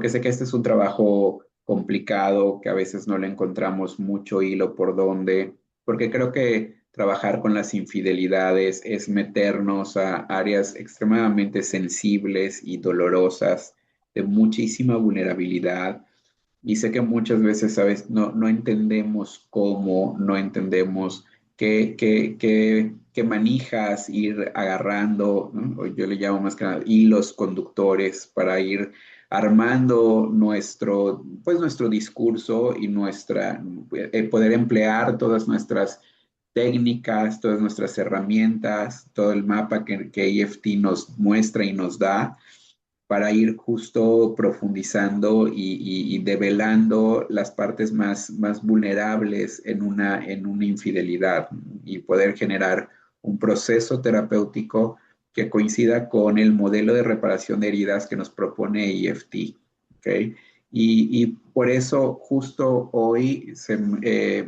porque sé que este es un trabajo complicado, que a veces no le encontramos mucho hilo por donde, porque creo que trabajar con las infidelidades es meternos a áreas extremadamente sensibles y dolorosas, de muchísima vulnerabilidad. Y sé que muchas veces, ¿sabes? No entendemos cómo, no entendemos qué manijas ir agarrando, ¿no? O yo le llamo más que nada hilos conductores para ir armando nuestro discurso y poder emplear todas nuestras técnicas, todas nuestras herramientas, todo el mapa que EFT nos muestra y nos da para ir justo profundizando y develando las partes más vulnerables en una infidelidad y poder generar un proceso terapéutico que coincida con el modelo de reparación de heridas que nos propone EFT. ¿Okay? Y por eso justo hoy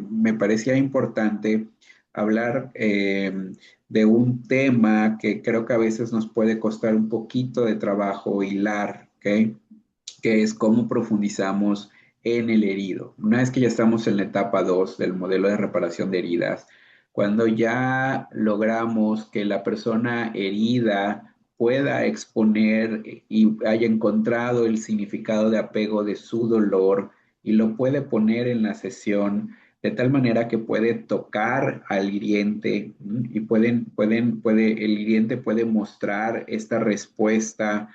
me parecía importante hablar de un tema que creo que a veces nos puede costar un poquito de trabajo hilar, ¿ok? Que es cómo profundizamos en el herido. Una vez que ya estamos en la etapa 2 del modelo de reparación de heridas, cuando ya logramos que la persona herida pueda exponer y haya encontrado el significado de apego de su dolor y lo puede poner en la sesión de tal manera que puede tocar al hiriente, ¿m? Y el hiriente puede mostrar esta respuesta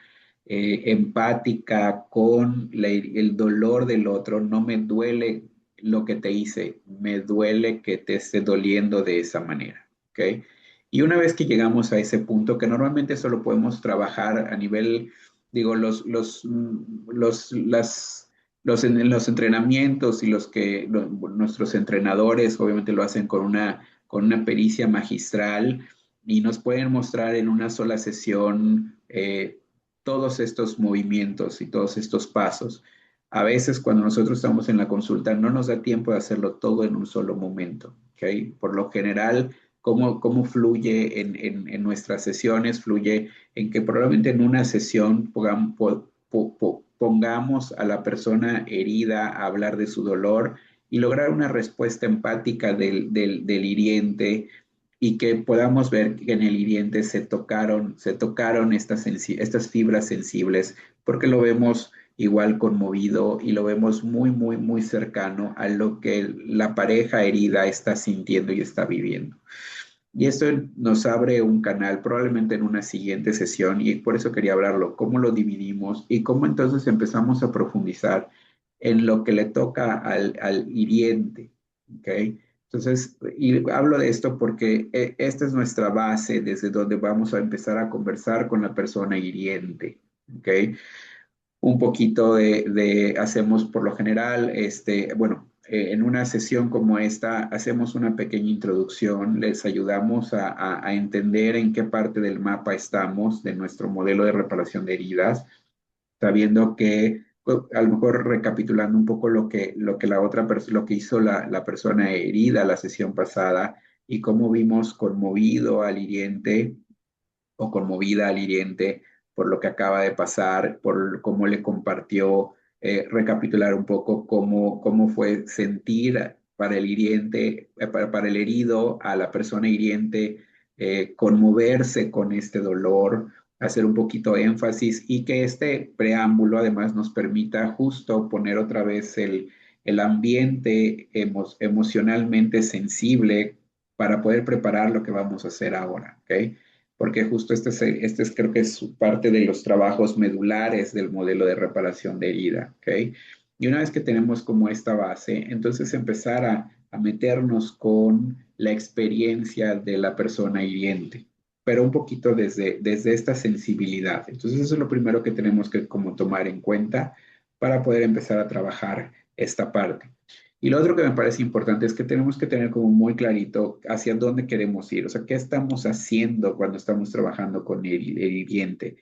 empática con el dolor del otro. No me duele lo que te hice, me duele que te esté doliendo de esa manera, ¿ok? Y una vez que llegamos a ese punto, que normalmente solo podemos trabajar a nivel, digo, en los entrenamientos y nuestros entrenadores obviamente lo hacen con una pericia magistral y nos pueden mostrar en una sola sesión todos estos movimientos y todos estos pasos. A veces cuando nosotros estamos en la consulta no nos da tiempo de hacerlo todo en un solo momento, ¿ok? Por lo general, cómo fluye en nuestras sesiones, fluye en que probablemente en una sesión pongamos a la persona herida a hablar de su dolor y lograr una respuesta empática del hiriente y que podamos ver que en el hiriente se tocaron estas fibras sensibles, porque lo vemos igual conmovido y lo vemos muy, muy, muy cercano a lo que la pareja herida está sintiendo y está viviendo. Y esto nos abre un canal probablemente en una siguiente sesión y por eso quería hablarlo, cómo lo dividimos y cómo entonces empezamos a profundizar en lo que le toca al hiriente, ¿ok? Entonces, y hablo de esto porque esta es nuestra base desde donde vamos a empezar a conversar con la persona hiriente, ¿ok? Un poquito hacemos por lo general, bueno, en una sesión como esta, hacemos una pequeña introducción, les ayudamos a entender en qué parte del mapa estamos de nuestro modelo de reparación de heridas, sabiendo que, pues, a lo mejor recapitulando un poco lo que la otra persona, lo que hizo la persona herida la sesión pasada y cómo vimos conmovido al hiriente o conmovida al hiriente por lo que acaba de pasar, por cómo le compartió, recapitular un poco cómo fue sentir para el hiriente, para el herido, a la persona hiriente, conmoverse con este dolor, hacer un poquito de énfasis y que este preámbulo además nos permita justo poner otra vez el ambiente emocionalmente sensible para poder preparar lo que vamos a hacer ahora, ¿ok? Porque justo este creo que es parte de los trabajos medulares del modelo de reparación de herida, ¿ok? Y una vez que tenemos como esta base, entonces empezar a meternos con la experiencia de la persona hiriente, pero un poquito desde esta sensibilidad. Entonces eso es lo primero que tenemos que como tomar en cuenta para poder empezar a trabajar esta parte. Y lo otro que me parece importante es que tenemos que tener como muy clarito hacia dónde queremos ir, o sea, qué estamos haciendo cuando estamos trabajando con el hiriente,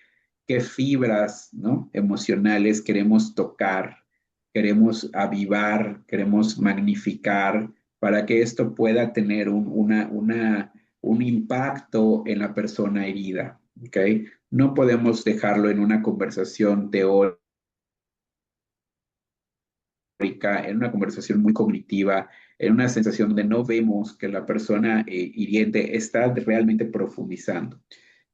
qué fibras, ¿no? Emocionales queremos tocar, queremos avivar, queremos magnificar para que esto pueda tener un impacto en la persona herida, ¿ok? No podemos dejarlo en una conversación teórica en una conversación muy cognitiva, en una sensación donde no vemos que la persona hiriente está realmente profundizando.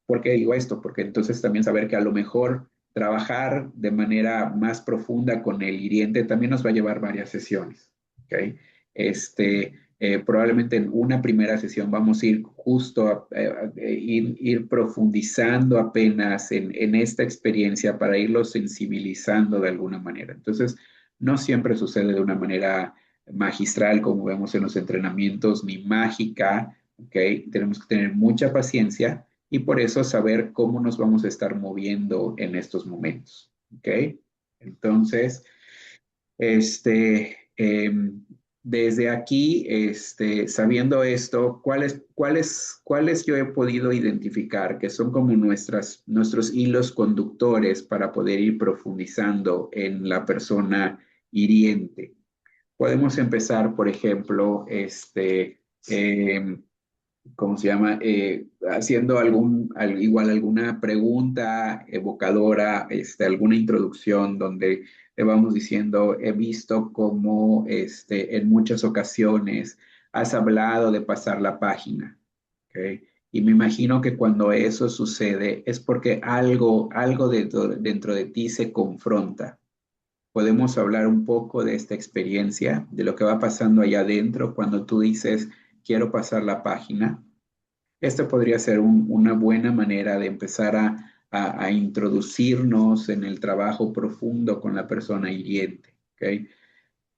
¿Por qué digo esto? Porque entonces también saber que a lo mejor trabajar de manera más profunda con el hiriente también nos va a llevar varias sesiones. ¿Ok? Probablemente en una primera sesión vamos a ir justo ir profundizando apenas en esta experiencia para irlo sensibilizando de alguna manera. Entonces, no siempre sucede de una manera magistral como vemos en los entrenamientos, ni mágica, ¿ok? Tenemos que tener mucha paciencia y por eso saber cómo nos vamos a estar moviendo en estos momentos, ¿ok? Entonces, desde aquí, sabiendo esto, ¿cuáles yo he podido identificar que son como nuestros hilos conductores para poder ir profundizando en la persona hiriente? Podemos empezar, por ejemplo, ¿cómo se llama? Haciendo igual alguna pregunta evocadora, alguna introducción donde le vamos diciendo, he visto cómo en muchas ocasiones has hablado de pasar la página, ¿ok? Y me imagino que cuando eso sucede es porque algo dentro de ti se confronta. Podemos hablar un poco de esta experiencia, de lo que va pasando allá adentro cuando tú dices, quiero pasar la página. Esta podría ser una buena manera de empezar a introducirnos en el trabajo profundo con la persona hiriente. ¿Ok?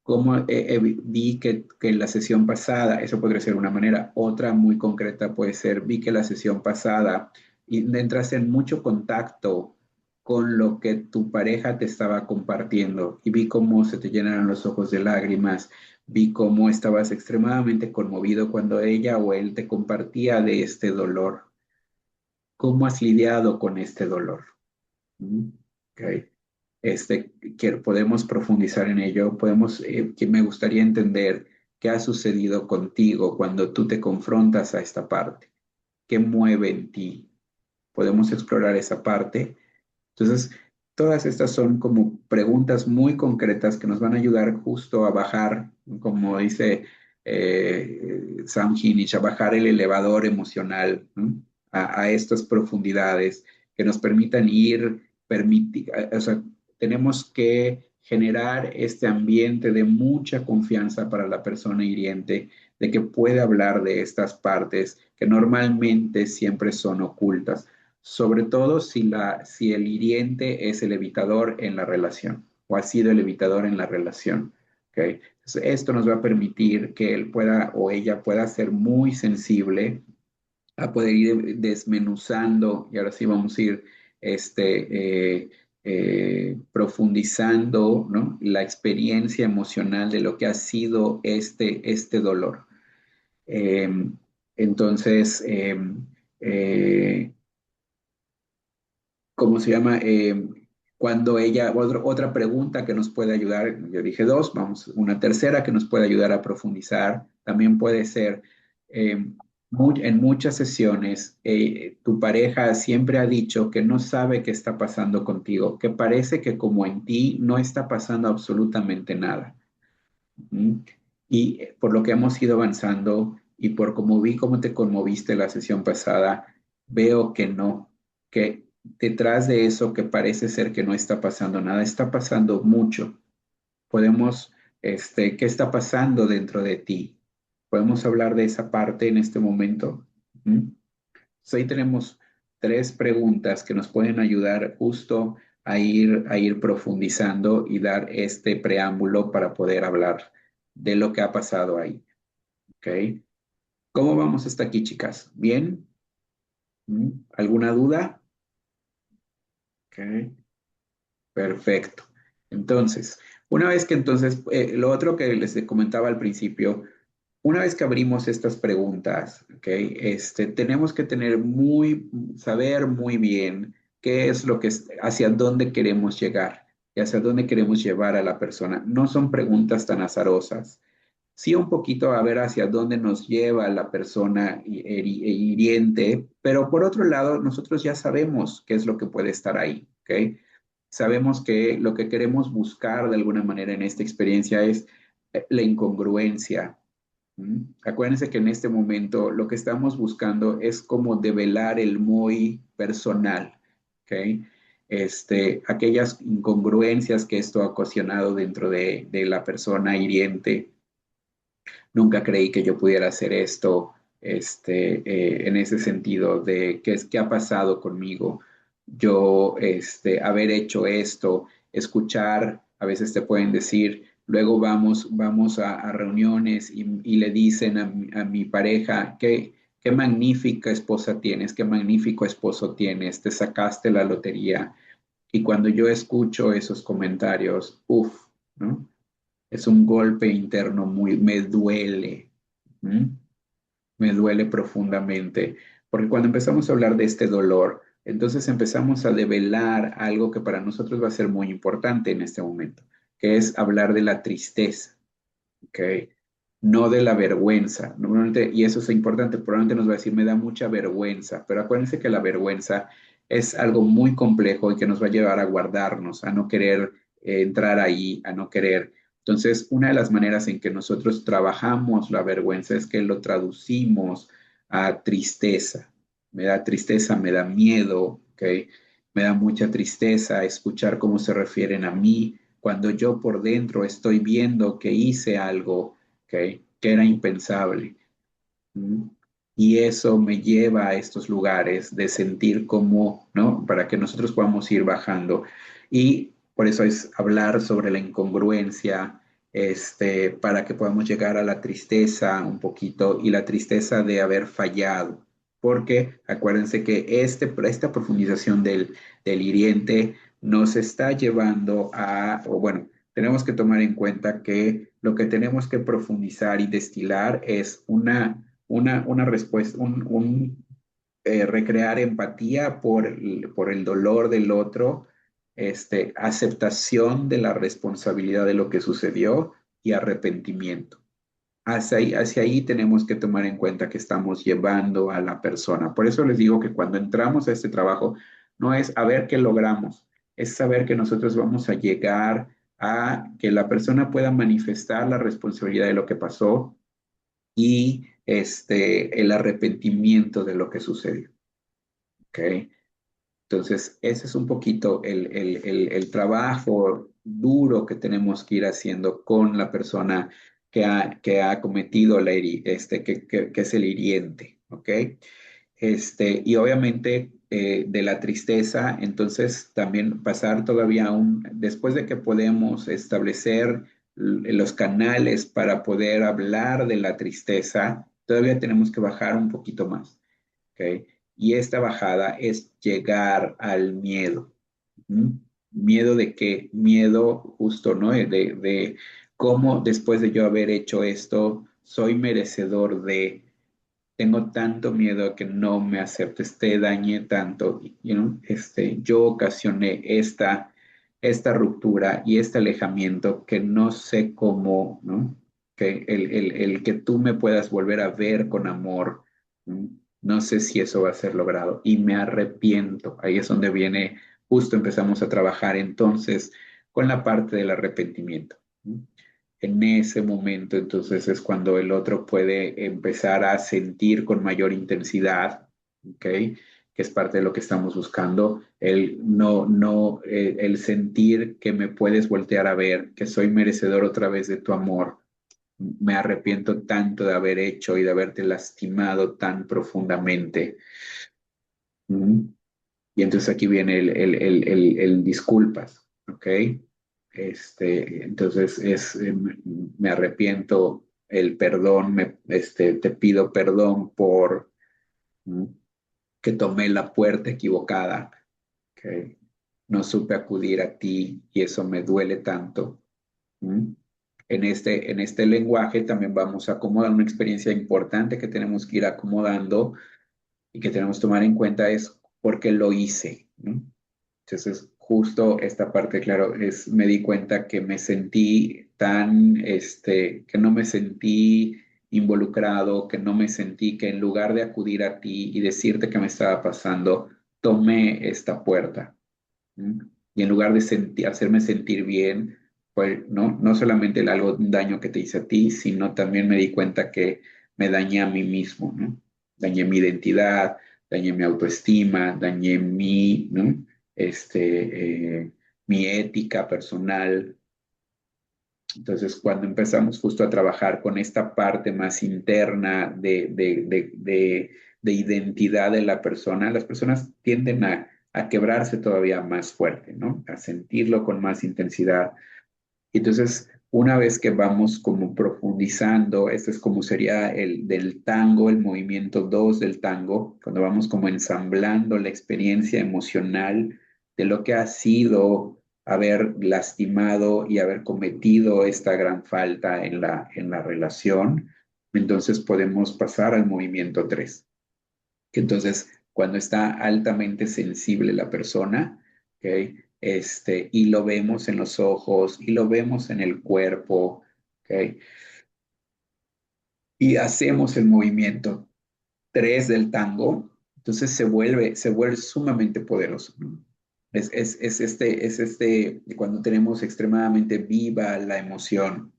Como vi que en la sesión pasada, eso podría ser una manera. Otra muy concreta puede ser, vi que la sesión pasada y entras en mucho contacto con lo que tu pareja te estaba compartiendo y vi cómo se te llenaron los ojos de lágrimas, vi cómo estabas extremadamente conmovido cuando ella o él te compartía de este dolor. ¿Cómo has lidiado con este dolor? ¿Mm? Ok. Que podemos profundizar en ello, que me gustaría entender qué ha sucedido contigo cuando tú te confrontas a esta parte, qué mueve en ti. Podemos explorar esa parte. Entonces, todas estas son como preguntas muy concretas que nos van a ayudar justo a bajar, como dice Sam Hinich, a bajar el elevador emocional, ¿no? A estas profundidades que nos permitan o sea, tenemos que generar este ambiente de mucha confianza para la persona hiriente, de que puede hablar de estas partes que normalmente siempre son ocultas, sobre todo si el hiriente es el evitador en la relación o ha sido el evitador en la relación. ¿Okay? Entonces, esto nos va a permitir que él pueda o ella pueda ser muy sensible a poder ir desmenuzando, y ahora sí vamos a ir profundizando, ¿no? La experiencia emocional de lo que ha sido este dolor. Eh, entonces, eh, ¿cómo se llama? Cuando otra pregunta que nos puede ayudar, yo dije dos, vamos, una tercera que nos puede ayudar a profundizar, también puede ser, eh, en muchas sesiones, tu pareja siempre ha dicho que no sabe qué está pasando contigo, que parece que como en ti no está pasando absolutamente nada. ¿Mm? Y por lo que hemos ido avanzando y por cómo vi cómo te conmoviste la sesión pasada, veo que no, que detrás de eso que parece ser que no está pasando nada, está pasando mucho. Podemos, ¿qué está pasando dentro de ti? Podemos hablar de esa parte en este momento. ¿Mm? Entonces, ahí tenemos tres preguntas que nos pueden ayudar justo a ir profundizando y dar este preámbulo para poder hablar de lo que ha pasado ahí. ¿Ok? ¿Cómo vamos hasta aquí, chicas? ¿Bien? ¿Mm? ¿Alguna duda? Ok, perfecto. Entonces, una vez que entonces, lo otro que les comentaba al principio, una vez que abrimos estas preguntas, ¿ok? Tenemos que saber muy bien qué es hacia dónde queremos llegar y hacia dónde queremos llevar a la persona. No son preguntas tan azarosas. Sí, un poquito a ver hacia dónde nos lleva la persona hiriente, pero por otro lado, nosotros ya sabemos qué es lo que puede estar ahí, ¿ok? sabemos que lo que queremos buscar de alguna manera en esta experiencia es la incongruencia. ¿Mm? Acuérdense que en este momento lo que estamos buscando es como develar el muy personal, ¿ok? Aquellas incongruencias que esto ha ocasionado dentro de la persona hiriente. Nunca creí que yo pudiera hacer esto, en ese sentido de qué ha pasado conmigo. Yo, haber hecho esto, escuchar, a veces te pueden decir, luego vamos a reuniones y le dicen a mi pareja, qué magnífica esposa tienes, qué magnífico esposo tienes, te sacaste la lotería. Y cuando yo escucho esos comentarios, uff, ¿no? Es un golpe interno me duele, ¿m? Me duele profundamente, porque cuando empezamos a hablar de este dolor, entonces empezamos a develar algo que para nosotros va a ser muy importante en este momento, que es hablar de la tristeza, ¿ok? No de la vergüenza. Normalmente, y eso es importante, probablemente nos va a decir, me da mucha vergüenza, pero acuérdense que la vergüenza es algo muy complejo y que nos va a llevar a guardarnos, a no querer entrar ahí, a no querer. Entonces, una de las maneras en que nosotros trabajamos la vergüenza es que lo traducimos a tristeza. Me da tristeza, me da miedo, ¿ok? Me da mucha tristeza escuchar cómo se refieren a mí cuando yo por dentro estoy viendo que hice algo, ¿ok? Que era impensable. ¿Mm? Y eso me lleva a estos lugares de sentir como, ¿no? Para que nosotros podamos ir bajando. Y por eso es hablar sobre la incongruencia, para que podamos llegar a la tristeza un poquito y la tristeza de haber fallado. Porque acuérdense que esta profundización del hiriente nos está llevando o bueno, tenemos que tomar en cuenta que lo que tenemos que profundizar y destilar es una respuesta, recrear empatía por el dolor del otro, aceptación de la responsabilidad de lo que sucedió y arrepentimiento. Hacia ahí tenemos que tomar en cuenta que estamos llevando a la persona. Por eso les digo que cuando entramos a este trabajo, no es a ver qué logramos, es saber que nosotros vamos a llegar a que la persona pueda manifestar la responsabilidad de lo que pasó y el arrepentimiento de lo que sucedió. ¿Ok? Entonces, ese es un poquito el trabajo duro que tenemos que ir haciendo con la persona que ha cometido que es el hiriente. ¿Ok? Y obviamente de la tristeza, entonces también pasar todavía después de que podemos establecer los canales para poder hablar de la tristeza, todavía tenemos que bajar un poquito más, ¿ok? Y esta bajada es llegar al miedo. ¿Mm? ¿Miedo de qué? Miedo justo, ¿no? De cómo después de yo haber hecho esto, soy merecedor de tengo tanto miedo a que no me aceptes, te dañé tanto, yo ocasioné esta ruptura y este alejamiento que no sé cómo, ¿no? Que el que tú me puedas volver a ver con amor, ¿no? No sé si eso va a ser logrado y me arrepiento. Ahí es donde viene, justo empezamos a trabajar entonces con la parte del arrepentimiento. ¿No? En ese momento, entonces es cuando el otro puede empezar a sentir con mayor intensidad, ¿ok? Que es parte de lo que estamos buscando, el sentir que me puedes voltear a ver, que soy merecedor otra vez de tu amor. Me arrepiento tanto de haber hecho y de haberte lastimado tan profundamente. ¿Mm? Y entonces aquí viene el disculpas, ¿ok? Entonces me arrepiento, el perdón, te pido perdón por ¿mm? que tomé la puerta equivocada, que no supe acudir a ti y eso me duele tanto. ¿Mm? En este lenguaje también vamos a acomodar una experiencia importante que tenemos que ir acomodando y que tenemos que tomar en cuenta es por qué lo hice, ¿no? Entonces, justo esta parte, claro, me di cuenta que me sentí que no me sentí involucrado, que no me sentí que en lugar de acudir a ti y decirte que me estaba pasando, tomé esta puerta. ¿Mm? Y en lugar de hacerme sentir bien, pues no solamente algo, un daño que te hice a ti, sino también me di cuenta que me dañé a mí mismo, ¿no? Dañé mi identidad, dañé mi autoestima, dañé ¿no? Mi ética personal. Entonces, cuando empezamos justo a trabajar con esta parte más interna de identidad de la persona, las personas tienden a quebrarse todavía más fuerte, ¿no? A sentirlo con más intensidad. Entonces, una vez que vamos como profundizando, este es como sería el del tango, el movimiento 2 del tango, cuando vamos como ensamblando la experiencia emocional de lo que ha sido haber lastimado y haber cometido esta gran falta en la relación, entonces podemos pasar al movimiento 3 que entonces cuando está altamente sensible la persona, ¿ok? Y lo vemos en los ojos y lo vemos en el cuerpo, ¿ok? Y hacemos el movimiento 3 del tango, entonces se vuelve sumamente poderoso, ¿no? Cuando tenemos extremadamente viva la emoción.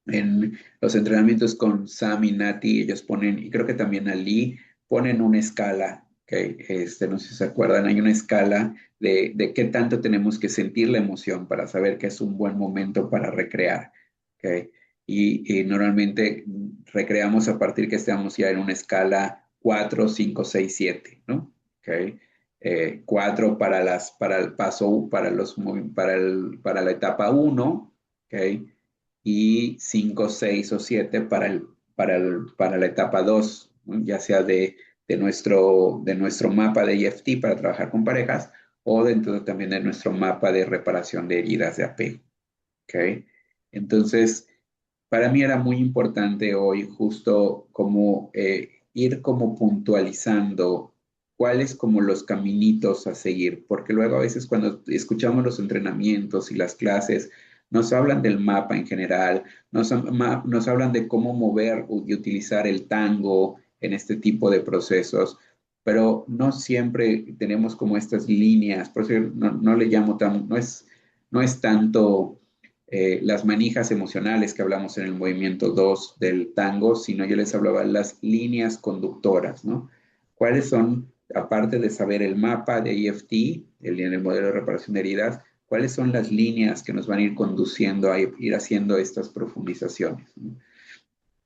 En los entrenamientos con Sam y Nati, ellos ponen, y creo que también Ali, ponen una escala, ¿ok? No sé si se acuerdan, hay una escala de qué tanto tenemos que sentir la emoción para saber que es un buen momento para recrear, ¿ok? Y normalmente recreamos a partir que estamos ya en una escala 4 5 6 7, ¿no? ¿Ok? 4 para el paso, para la etapa uno, ¿ok? Y 5 6 o 7 para la etapa 2, ¿no? Ya sea de nuestro mapa de EFT para trabajar con parejas o dentro también de nuestro mapa de reparación de heridas de apego. ¿Ok? Entonces, para mí era muy importante hoy justo como ir como puntualizando cuáles como los caminitos a seguir, porque luego a veces cuando escuchamos los entrenamientos y las clases, nos hablan del mapa en general, nos hablan de cómo mover y utilizar el tango en este tipo de procesos, pero no siempre tenemos como estas líneas, por eso no le llamo tan, no es tanto las manijas emocionales que hablamos en el movimiento 2 del tango, sino yo les hablaba de las líneas conductoras, ¿no? ¿Cuáles son, aparte de saber el mapa de EFT, en el modelo de reparación de heridas, cuáles son las líneas que nos van a ir conduciendo a ir haciendo estas profundizaciones, ¿no?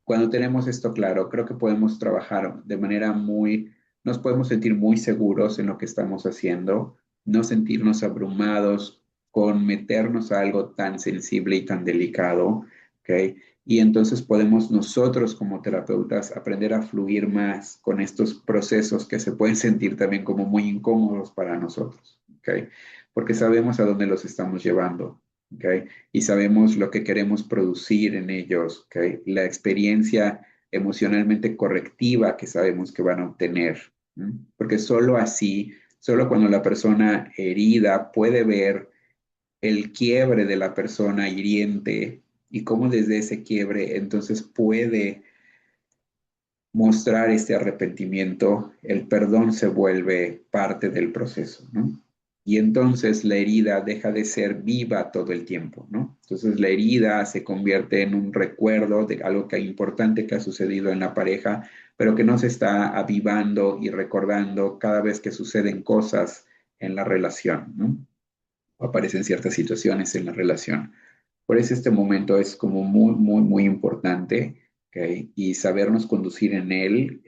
Cuando tenemos esto claro, creo que podemos trabajar de manera nos podemos sentir muy seguros en lo que estamos haciendo, no sentirnos abrumados con meternos a algo tan sensible y tan delicado, ¿ok? Y entonces podemos nosotros como terapeutas aprender a fluir más con estos procesos que se pueden sentir también como muy incómodos para nosotros, ¿ok? Porque sabemos a dónde los estamos llevando, ¿ok? Y sabemos lo que queremos producir en ellos, ¿ok? La experiencia emocionalmente correctiva que sabemos que van a obtener, ¿no? Porque solo así, solo cuando la persona herida puede ver el quiebre de la persona hiriente y cómo desde ese quiebre entonces puede mostrar este arrepentimiento, el perdón se vuelve parte del proceso, ¿no? Y entonces la herida deja de ser viva todo el tiempo, ¿no? Entonces la herida se convierte en un recuerdo de algo que importante que ha sucedido en la pareja, pero que no se está avivando y recordando cada vez que suceden cosas en la relación, ¿no? O aparecen ciertas situaciones en la relación. Por eso este momento es como muy importante, ¿okay? Y sabernos conducir en él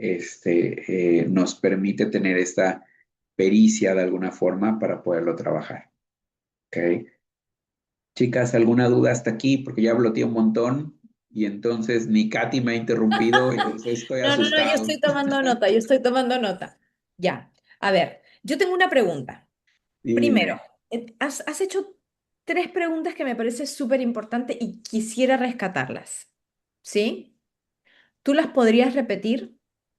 nos permite tener esta pericia de alguna forma para poderlo trabajar, ¿okay? Chicas, ¿alguna duda hasta aquí? Porque ya bloqueé un montón y entonces ni Katy me ha interrumpido y entonces estoy No, no, no, yo asustado. estoy tomando nota, yo estoy tomando nota. Ya, a ver, yo tengo una pregunta. Y Primero, dime. has hecho tres preguntas que me parece súper importante y quisiera rescatarlas. ¿Sí? ¿Tú las podrías repetir?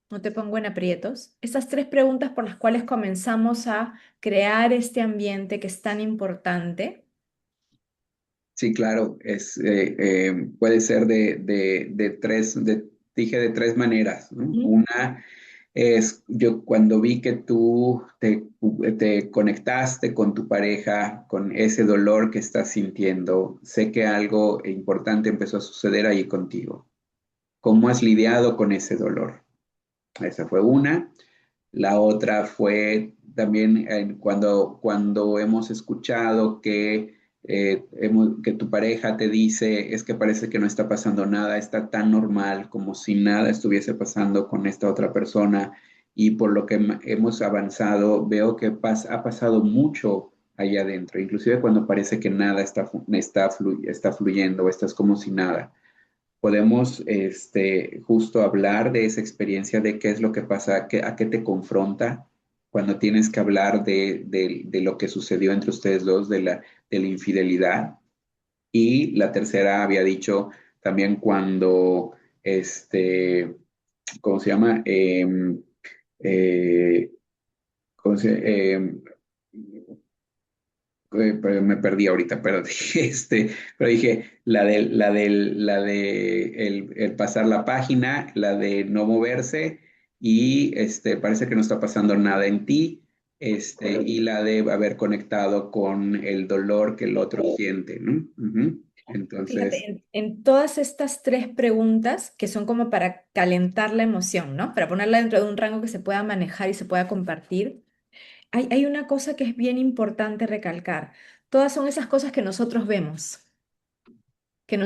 No te pongo en aprietos. Esas tres preguntas por las cuales comenzamos a crear este ambiente que es tan importante. Sí, claro, puede ser dije de tres maneras, ¿no? ¿Mm? Una Es yo cuando vi que tú te conectaste con tu pareja, con ese dolor que estás sintiendo, sé que algo importante empezó a suceder ahí contigo. ¿Cómo has lidiado con ese dolor? Esa fue una. La otra fue también cuando hemos escuchado que tu pareja te dice, es que parece que no está pasando nada, está tan normal como si nada estuviese pasando con esta otra persona. Y por lo que hemos avanzado, veo que ha pasado mucho allá adentro, inclusive cuando parece que nada está fluyendo, estás como si nada. Podemos justo hablar de esa experiencia, de qué es lo que pasa, a qué te confronta cuando tienes que hablar de lo que sucedió entre ustedes dos, de la infidelidad. Y la tercera había dicho también cuando, ¿cómo se llama? Eh, ¿Cómo pero me perdí ahorita, pero dije, pero dije la de el pasar la página, la de no moverse y parece que no está pasando nada en ti, y la de haber conectado con el dolor que el otro siente, ¿no? Ujú. Fíjate, Entonces, en todas estas tres preguntas que son como para calentar la emoción, ¿no? Para ponerla dentro de un rango que se pueda manejar y se pueda compartir, hay una cosa que es bien importante recalcar. Todas son esas cosas que nosotros vemos que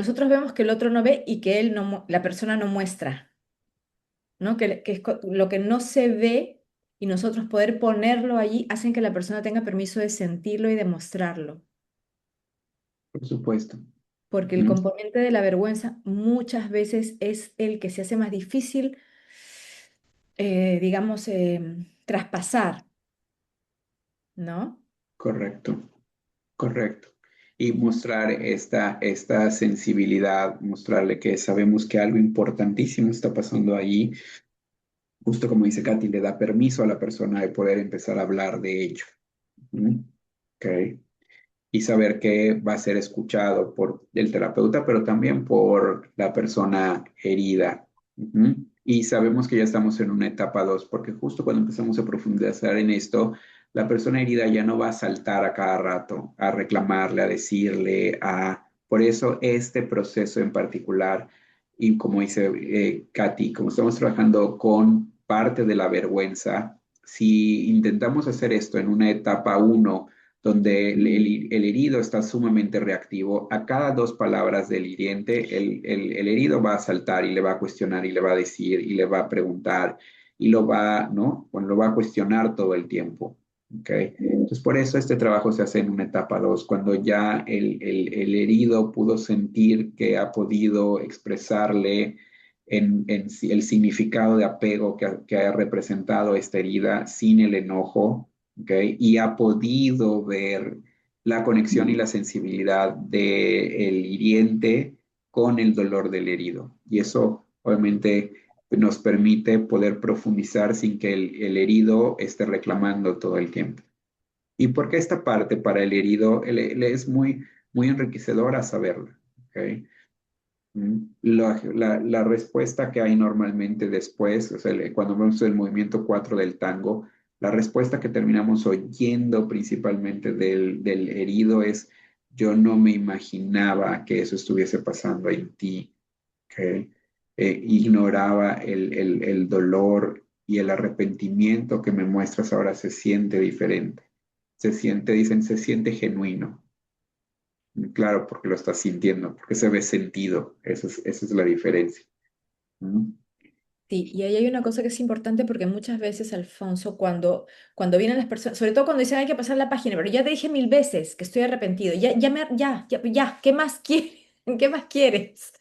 el otro no ve y que él no, la persona no muestra, ¿no? Que es lo que no se ve y nosotros poder ponerlo allí hacen que la persona tenga permiso de sentirlo y de mostrarlo. por supuesto. Porque el Ujú. componente de la vergüenza muchas veces es el que se hace más difícil, digamos, traspasar, ¿no? Correcto. Correcto. Y mostrar esta sensibilidad, mostrarle que sabemos que algo importantísimo está pasando allí, justo como dice Katy, le da permiso a la persona de poder empezar a hablar de ello. ¿Mm? Ok. Y saber que va a ser escuchado por el terapeuta, pero también por la persona herida. Ujú. Y sabemos que ya estamos en una etapa 2 porque justo cuando empezamos a profundizar en esto, la persona herida ya no va a saltar a cada rato, a reclamarle, a decirle, a... Por eso este proceso en particular, y como dice Katy, como estamos trabajando con parte de la vergüenza, si intentamos hacer esto en una etapa uno donde el herido está sumamente reactivo. A cada dos palabras del hiriente, el herido va a saltar y le va a cuestionar y le va a decir y le va a preguntar y lo va, ¿no? Bueno, lo va a cuestionar todo el tiempo. ¿Ok? Entonces, por eso este trabajo se hace en una etapa 2 cuando ya el herido pudo sentir que ha podido expresarle el significado de apego que ha representado esta herida sin el enojo, ¿ok? Y ha podido ver la conexión y la sensibilidad del hiriente con el dolor del herido. Y eso obviamente nos permite poder profundizar sin que el herido esté reclamando todo el tiempo. Y porque esta parte para el herido es muy enriquecedora saberla. ¿Ok? La respuesta que hay normalmente después, o sea, cuando vemos el movimiento 4 del tango, la respuesta que terminamos oyendo principalmente del herido es, yo no me imaginaba que eso estuviese pasando en ti, ¿ok? Ignoraba el dolor y el arrepentimiento que me muestras ahora se siente diferente, dicen, se siente genuino. Claro, porque lo estás sintiendo, porque se ve sentido. Esa es la diferencia. ¿No? Sí, y ahí hay una cosa que es importante porque muchas veces, Alfonso, cuando vienen las personas, sobre todo cuando dicen hay que pasar la página, pero ya te dije 1000 veces que estoy arrepentido, ya, ¿qué más quieres? ¿Qué más quieres?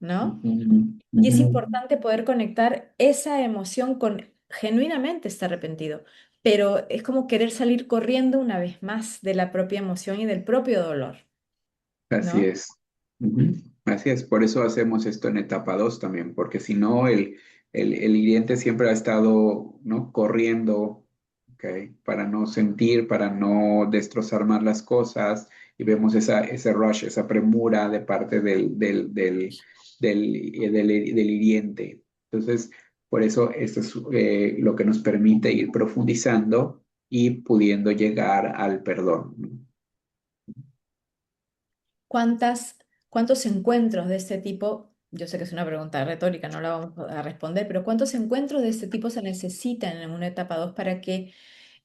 ¿No? Ujú, Y es ujú. importante poder conectar esa emoción con genuinamente estar arrepentido, pero es como querer salir corriendo una vez más de la propia emoción y del propio dolor, Así ¿no? es. Ujú. Así es. Por eso hacemos esto en etapa 2 también, porque si no, el hiriente siempre ha estado, ¿no? Corriendo, ¿ok? Para no sentir, para no destrozar más las cosas, y vemos ese rush, esa premura de parte del hiriente. Entonces, Por eso esto es lo que nos permite ir profundizando y pudiendo llegar al perdón, ¿no? ¿Cuántas, cuántos encuentros de este tipo, yo sé que es una pregunta retórica, no la vamos a responder, pero cuántos encuentros de este tipo se necesitan en una etapa 2 para que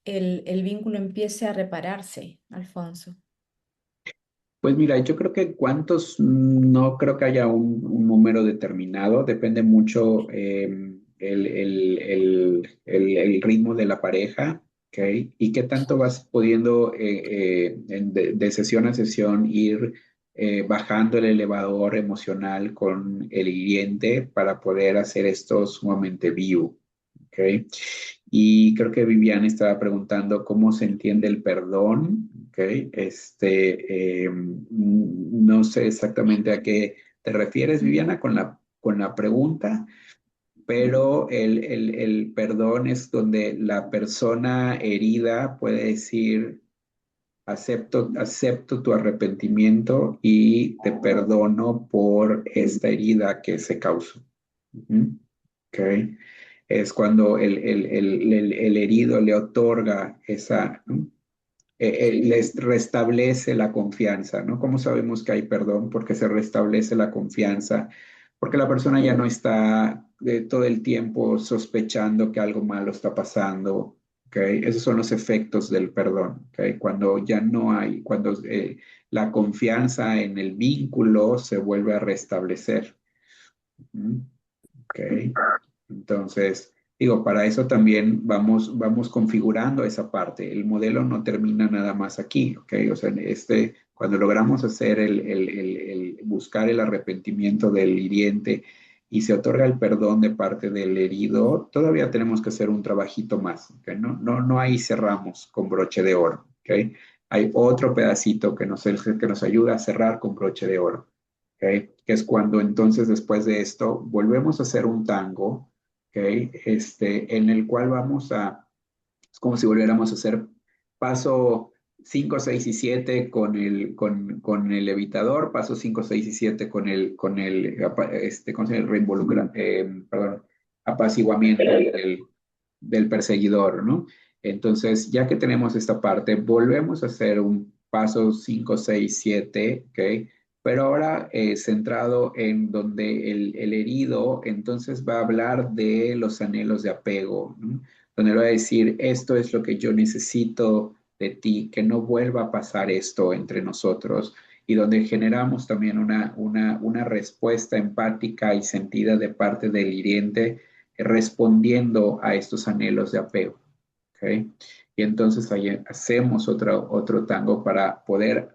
el vínculo empiece a repararse, Alfonso? Pues mira, yo creo que cuántos, no creo que haya un número determinado, depende mucho el ritmo de la pareja, ¿ok? Y qué tanto vas pudiendo de sesión a sesión ir bajando el elevador emocional con el hiriente para poder hacer esto sumamente vivo, ¿ok? Y creo que Vivian estaba preguntando cómo se entiende el perdón, ¿ok? No sé exactamente a qué te refieres, Viviana, con la pregunta, pero el perdón es donde la persona herida puede decir, acepto tu arrepentimiento y te perdono por esta herida que se causó. Ujú. ¿Ok? Es cuando el herido le otorga esa, ¿no? Les restablece la confianza, ¿no? ¿Cómo sabemos que hay perdón? Porque se restablece la confianza, porque la persona ya no está todo el tiempo sospechando que algo malo está pasando, ¿ok? Esos son los efectos del perdón, ¿ok? Cuando ya no hay, cuando la confianza en el vínculo se vuelve a restablecer. ¿Mm? Ok, entonces, digo, para eso también vamos configurando esa parte. El modelo no termina nada más aquí, ok. O sea, cuando logramos hacer buscar el arrepentimiento del hiriente y se otorga el perdón de parte del herido, todavía tenemos que hacer un trabajito más, ok. No ahí cerramos con broche de oro, ok. Hay otro pedacito que nos ayuda a cerrar con broche de oro. ¿Ok? Que es cuando entonces después de esto volvemos a hacer un tango, ¿ok? En el cual es como si volviéramos a hacer paso 5, 6 y 7 con el evitador, paso 5, 6 y 7 ¿cómo se llama? Perdón, apaciguamiento del perseguidor, ¿no? Entonces, ya que tenemos esta parte, volvemos a hacer un paso 5, 6, 7, ¿ok? Pero ahora centrado en donde el herido entonces va a hablar de los anhelos de apego, ¿no? Donde le va a decir, esto es lo que yo necesito de ti, que no vuelva a pasar esto entre nosotros, y donde generamos también una respuesta empática y sentida de parte del hiriente respondiendo a estos anhelos de apego. ¿Ok? Y entonces ahí hacemos otro tango para poder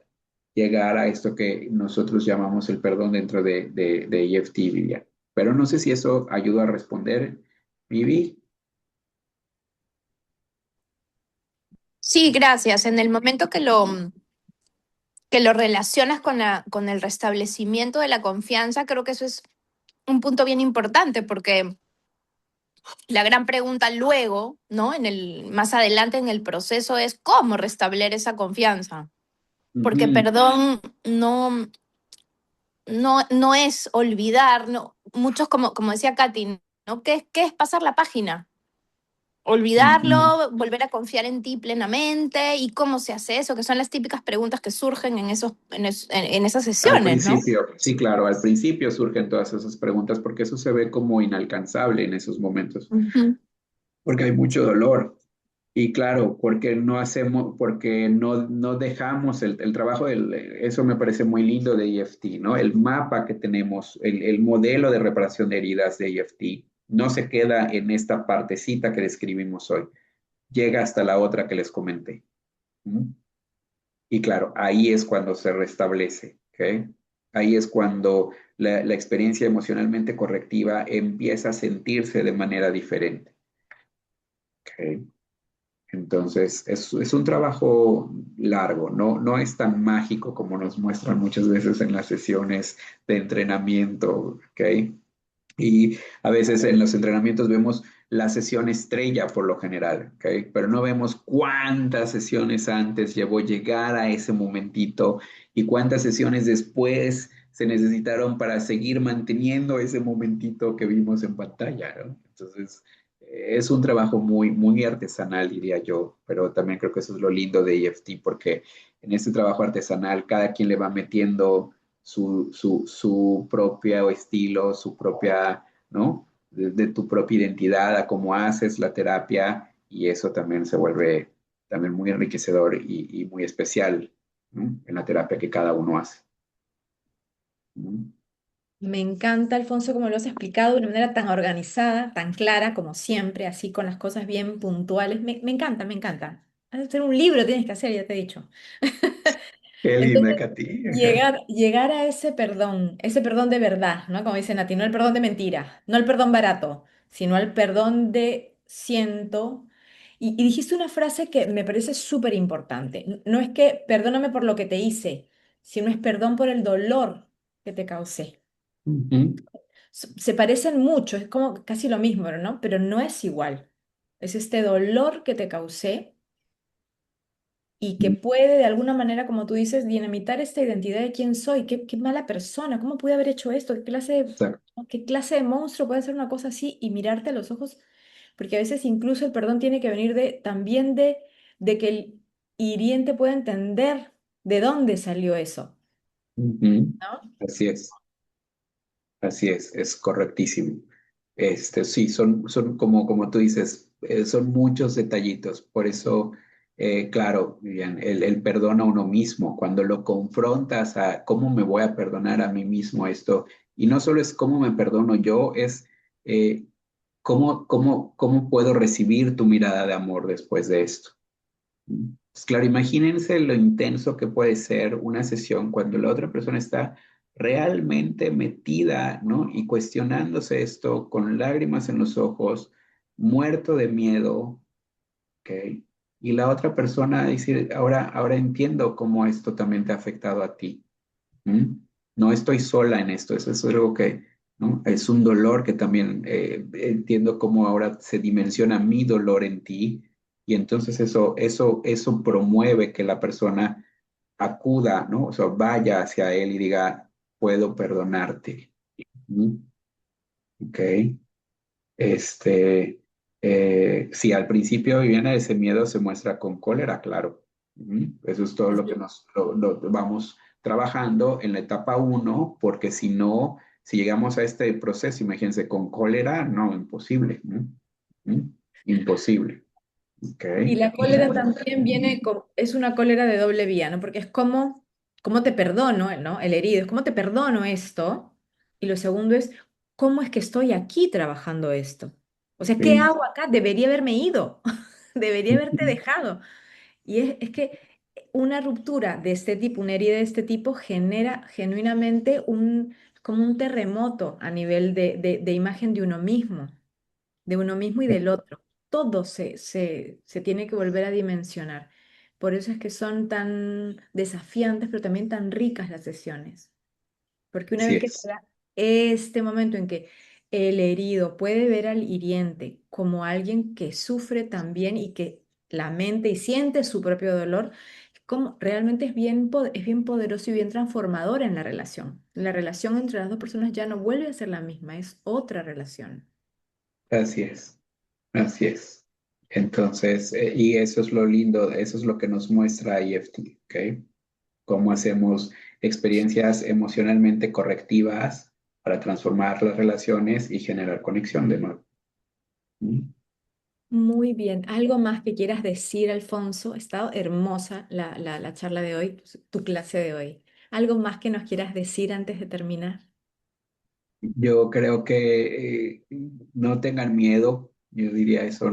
llegar a esto que nosotros llamamos el perdón dentro de EFT, Vivian. Pero no sé si eso ayuda a responder, Vivi. Sí, gracias. En el momento que lo relacionas con con el restablecimiento de la confianza, creo que eso es un punto bien importante porque la gran pregunta luego, ¿no? Más adelante en el proceso es cómo restablecer esa confianza. Porque Ujú, perdón no es olvidar, no, muchos como decía Katy, ¿no? ¿Qué es pasar la página? ujú. Olvidarlo, volver a confiar en ti plenamente y cómo se hace eso, que son las típicas preguntas que surgen en esas Al sesiones, ¿no? principio, sí, claro, al principio surgen todas esas preguntas porque eso se ve como inalcanzable en esos momentos, Ujú, porque hay mucho dolor. Y claro, porque no hacemos, porque no dejamos el trabajo eso me parece muy lindo de EFT, ¿no? El mapa que tenemos, el modelo de reparación de heridas de EFT, no se queda en esta partecita que describimos hoy, llega hasta la otra que les comenté. ¿Mm? Y claro, ahí es cuando se restablece, ¿ok? Ahí es cuando la experiencia emocionalmente correctiva empieza a sentirse de manera diferente, ¿ok? Entonces, es un trabajo largo, no es tan mágico como nos muestran muchas veces en las sesiones de entrenamiento, ¿ok? Y a veces en los entrenamientos vemos la sesión estrella por lo general, ¿ok? Pero no vemos cuántas sesiones antes llevó llegar a ese momentito y cuántas sesiones después se necesitaron para seguir manteniendo ese momentito que vimos en pantalla, ¿no? Entonces, es un trabajo muy, muy artesanal, diría yo, pero también creo que eso es lo lindo de EFT, porque en este trabajo artesanal cada quien le va metiendo su propio estilo, su propia, ¿no? De tu propia identidad a cómo haces la terapia y eso también se vuelve también muy enriquecedor y muy especial, ¿no? En la terapia que cada uno hace. ¿No? Me encanta, Alfonso, como lo has explicado de una manera tan organizada, tan clara como siempre, así con las cosas bien puntuales. Me encanta, me encanta. Hacer un libro tienes que hacer, ya te he dicho. Qué linda, Entonces, Katy. llegar a ese perdón de verdad, ¿no? Como dice Nati, no el perdón de mentira, no el perdón barato, sino el perdón de siento. Y dijiste una frase que me parece súper importante. No es que perdóname por lo que te hice, sino es perdón por el dolor que te causé. Ujú, Se parecen mucho, es como casi lo mismo, ¿no? Pero no es igual. Es este dolor que te causé y que puede de alguna manera, como tú dices, dinamitar esta identidad de quién soy, qué mala persona, cómo pude haber hecho esto, exacto. qué clase de monstruo puede hacer una cosa así y mirarte a los ojos, porque a veces incluso el perdón tiene que venir también de que el hiriente pueda entender de dónde salió eso, Ujú, ¿no? así así es correctísimo. Sí, son como tú dices, son muchos detallitos. Por eso, claro, Vivian, el perdón a uno mismo, cuando lo confrontas a cómo me voy a perdonar a mí mismo esto, y no solo es cómo me perdono yo, es eh, cómo puedo recibir tu mirada de amor después de esto. Pues claro, imagínense lo intenso que puede ser una sesión cuando la otra persona está realmente metida, ¿no? Y cuestionándose esto con lágrimas en los ojos, muerto de miedo, ¿ok? Y la otra persona dice, ahora entiendo cómo esto también te ha afectado a ti. ¿Mm? No estoy sola en esto, eso es algo que, ¿no? Es un dolor que también entiendo cómo ahora se dimensiona mi dolor en ti y entonces eso promueve que la persona acuda, ¿no? O sea, vaya hacia él y diga, puedo perdonarte. ¿Mm? ¿Ok? Este, sí, al principio, Viviana, ese miedo se muestra con cólera, claro. Eso es todo lo que lo vamos trabajando en la etapa uno, porque si no, si llegamos a este proceso, imagínense, con cólera, no, imposible. ¿Mm? Imposible. ¿Ok? Y la cólera también es una cólera de doble vía, ¿no? Porque es cómo te perdono, ¿no? El herido, es cómo te perdono esto. Y lo segundo es, ¿cómo es que estoy aquí trabajando esto? O sea, ¿qué Sí. hago acá? Debería haberme ido, debería haberte Ujú. dejado. Y es que una ruptura de este tipo, una herida de este tipo, genera genuinamente como un terremoto a nivel de imagen de uno mismo y del otro. Todo se tiene que volver a dimensionar. Por eso es que son tan desafiantes, pero también tan ricas las sesiones. Porque una Así vez que se es. da este momento en que el herido puede ver al hiriente como alguien que sufre también y que lamenta y siente su propio dolor, como realmente es bien poderoso y bien transformador en la relación. La relación entre las dos personas ya no vuelve a ser la misma, es otra relación. Así es. Así es. Entonces, y eso es lo lindo, eso es lo que nos muestra EFT, ¿ok? Cómo hacemos experiencias emocionalmente correctivas para transformar las relaciones y generar conexión de nuevo. ¿Mm? Muy bien. ¿Algo más que quieras decir, Alfonso? Ha estado hermosa la charla de hoy, tu clase de hoy. ¿Algo más que nos quieras decir antes de terminar? Yo creo que no tengan miedo, yo diría eso,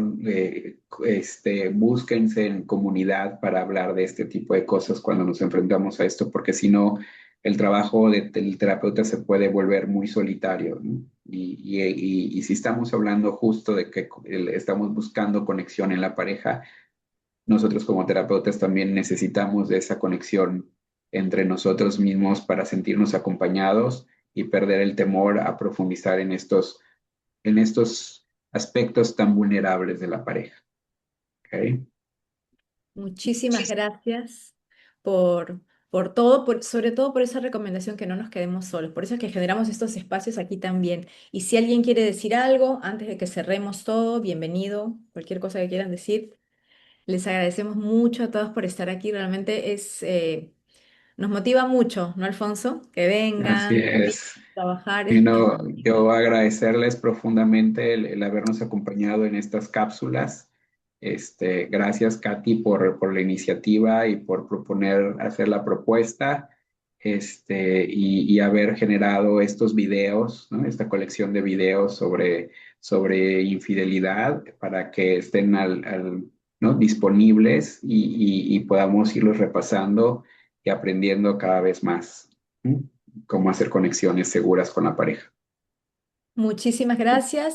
búsquense en comunidad para hablar de este tipo de cosas cuando nos enfrentamos a esto, porque si no, el trabajo del terapeuta se puede volver muy solitario, ¿no? Y si estamos hablando justo de que estamos buscando conexión en la pareja, nosotros como terapeutas también necesitamos de esa conexión entre nosotros mismos para sentirnos acompañados y perder el temor a profundizar en estos aspectos tan vulnerables de la pareja. ¿Ok? Muchísimas gracias por, por todo, sobre todo por esa recomendación que no nos quedemos solos. Por eso es que generamos estos espacios aquí también. Y si alguien quiere decir algo antes de que cerremos todo, bienvenido. Cualquier cosa que quieran decir, les agradecemos mucho a todos por estar aquí. Realmente nos motiva mucho, ¿no, Alfonso? Que Así vengan, conmigo es. a trabajar. Y no, yo agradecerles profundamente el habernos acompañado en estas cápsulas. Gracias, Katy, por la iniciativa y por proponer hacer la propuesta, y haber generado estos videos, ¿no? Esta colección de videos sobre infidelidad para que estén ¿no? disponibles y podamos irlos repasando y aprendiendo cada vez más. ¿Mm? Cómo hacer conexiones seguras con la pareja. Muchísimas gracias.